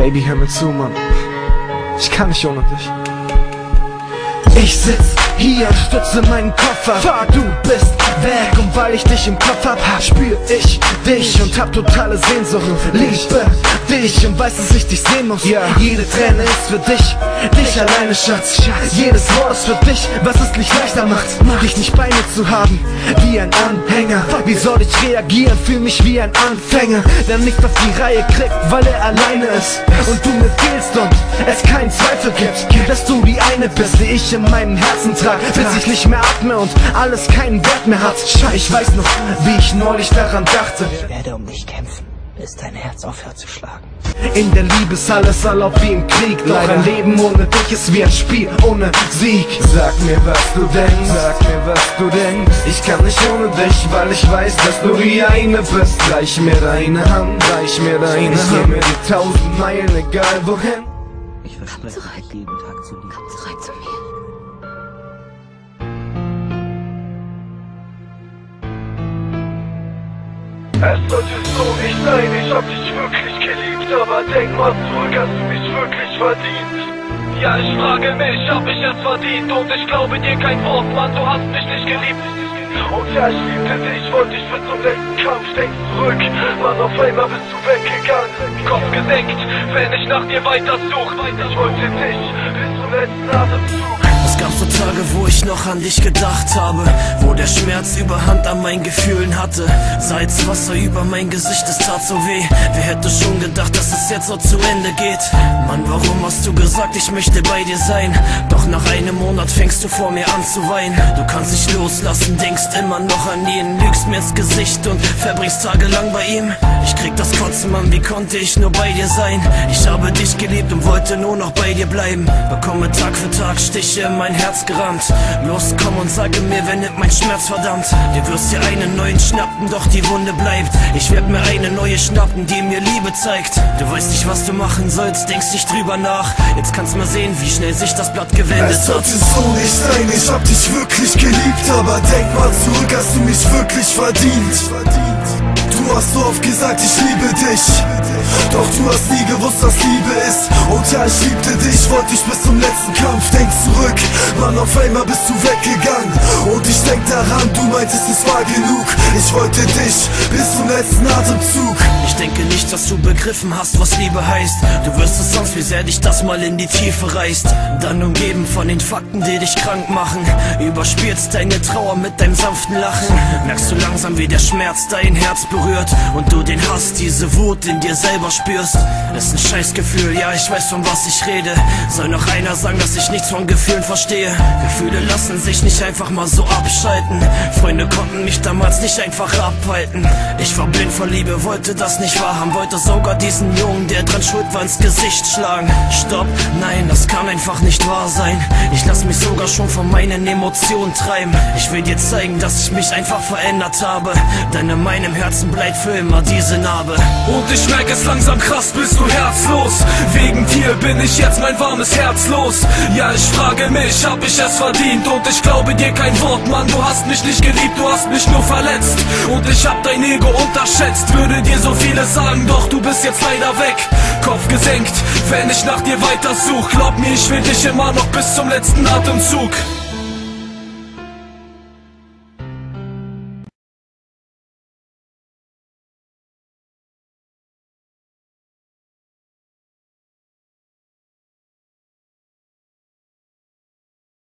Baby, hör mir zu, Mann. Ich kann nicht ohne dich. Ich sitz hier, stütze meinen Koffer. Du bist weg und weil ich dich im Kopf hab, spür ich dich und hab totale Sehnsucht. Liebe dich und weiß, dass ich dich sehen muss. Jede Träne ist für dich, dich alleine, Schatz. Jedes Wort ist für dich, was es nicht leichter macht, dich nicht bei mir zu haben, wie ein Anhänger. Wie soll ich reagieren, fühl mich wie ein Anfänger, der nicht auf die Reihe kriegt, weil er alleine ist und du mir fehlst und es keinen Zweifel gibt, dass du die eine bist, die ich in meinem Herzen trag, bis ich nicht mehr atme und alles keinen Wert mehr hat. Ich weiß noch, wie ich neulich daran dachte. Ich werde um dich kämpfen, bis dein Herz aufhört zu schlagen. In der Liebe ist alles erlaubt wie im Krieg. Doch ein Leben ohne dich ist wie ein Spiel ohne Sieg. Sag mir, was du denkst, sag mir, was du denkst. Ich kann nicht ohne dich, weil ich weiß, dass du die eine bist. Reich mir deine Hand, reich mir deine Hand. Ich geh mir die 1000 Meilen, egal wohin. Ich verspreche, dich jeden Tag zu lieben. Komm zurück zu mir. Es sollte so nicht sein, ich hab dich wirklich geliebt, aber denk mal zurück, hast du mich wirklich verdient? Ja, ich frage mich, hab ich es verdient? Und ich glaube dir kein Wort, Mann, du hast mich nicht geliebt. Und ja, ich liebte dich, wollte dich bis zum letzten Kampf, denk zurück, Mann, auf einmal bist du weggegangen. Kopf gesenkt, wenn ich nach dir weiter such, ich wollte dich bis zum letzten Atemzug. Es gab so Tage, wo ich noch an dich gedacht habe, wo der Schmerz überhand an meinen Gefühlen hatte. Salzwasser über mein Gesicht, es tat so weh. Wer hätte schon gedacht, dass es jetzt so zu Ende geht? Mann, warum hast du gesagt, ich möchte bei dir sein? Doch nach einem Monat fängst du vor mir an zu weinen. Du kannst nicht loslassen, denkst immer noch an ihn, lügst mir ins Gesicht und verbringst tagelang bei ihm. Ich krieg das Kotzen, Mann, wie konnte ich nur bei dir sein? Ich habe dich geliebt und wollte nur noch bei dir bleiben. Bekomme Tag für Tag Stiche in mein Herz gerammt. Los, komm und sage mir, wer nimmt mein Schmerz, verdammt. Du wirst dir einen neuen schnappen, doch die Wunde bleibt. Ich werd mir eine neue schnappen, die mir Liebe zeigt. Du weißt nicht, was du machen sollst, denkst nicht drüber nach. Jetzt kannst mal sehen, wie schnell sich das Blatt gewendet hat. Es sollte so nicht sein, ich hab dich wirklich geliebt, aber denk mal zurück, hast du mich wirklich verdient. Du hast so oft gesagt, ich liebe dich, doch du hast nie gewusst, was Liebe ist. Und ja, ich liebte dich, wollte dich bis zum letzten Kampf. Denk zurück, Mann, auf einmal bist du weggegangen. Und ich denk daran, du meintest, es war genug. Ich wollte dich bis zum letzten Atemzug. Ich denke nicht, dass du begriffen hast, was Liebe heißt. Du wirst es sonst, wie sehr dich das mal in die Tiefe reißt. Dann umgeben von den Fakten, die dich krank machen, überspielst deine Trauer mit deinem sanften Lachen. Merkst du langsam, wie der Schmerz dein Herz berührt und du den Hass, diese Wut in dir selber spürst. Ist ein Scheißgefühl, ja, ich weiß, von was ich rede. Soll noch einer sagen, dass ich nichts von Gefühlen verstehe? Gefühle lassen sich nicht einfach mal so abschalten. Freunde konnten mich damals nicht einfach abhalten. Ich war blind vor Liebe, wollte das nicht wahrhaben, wollte sogar diesen Jungen, der dran schuld war, ins Gesicht schlagen. Stopp, nein, das kann einfach nicht wahr sein. Ich lass mich sogar schon von meinen Emotionen treiben. Ich will dir zeigen, dass ich mich einfach verändert habe, denn in meinem Herzen bleibt für immer diese Narbe. Und ich merk es langsam, krass, bist du herzlos. Wegen dir bin ich jetzt mein warmes Herz los. Ja, ich frage mich, hab ich es verdient? Und ich glaube dir kein Wort, Mann, du hast mich nicht geliebt, du hast mich nur verletzt. Und ich hab dein Ego unterschätzt, würde dir so vieles sagen, doch du bist jetzt leider weg. Kopf gesenkt, wenn ich nach dir weiter such, glaub mir, ich will dich immer noch bis zum letzten Atemzug.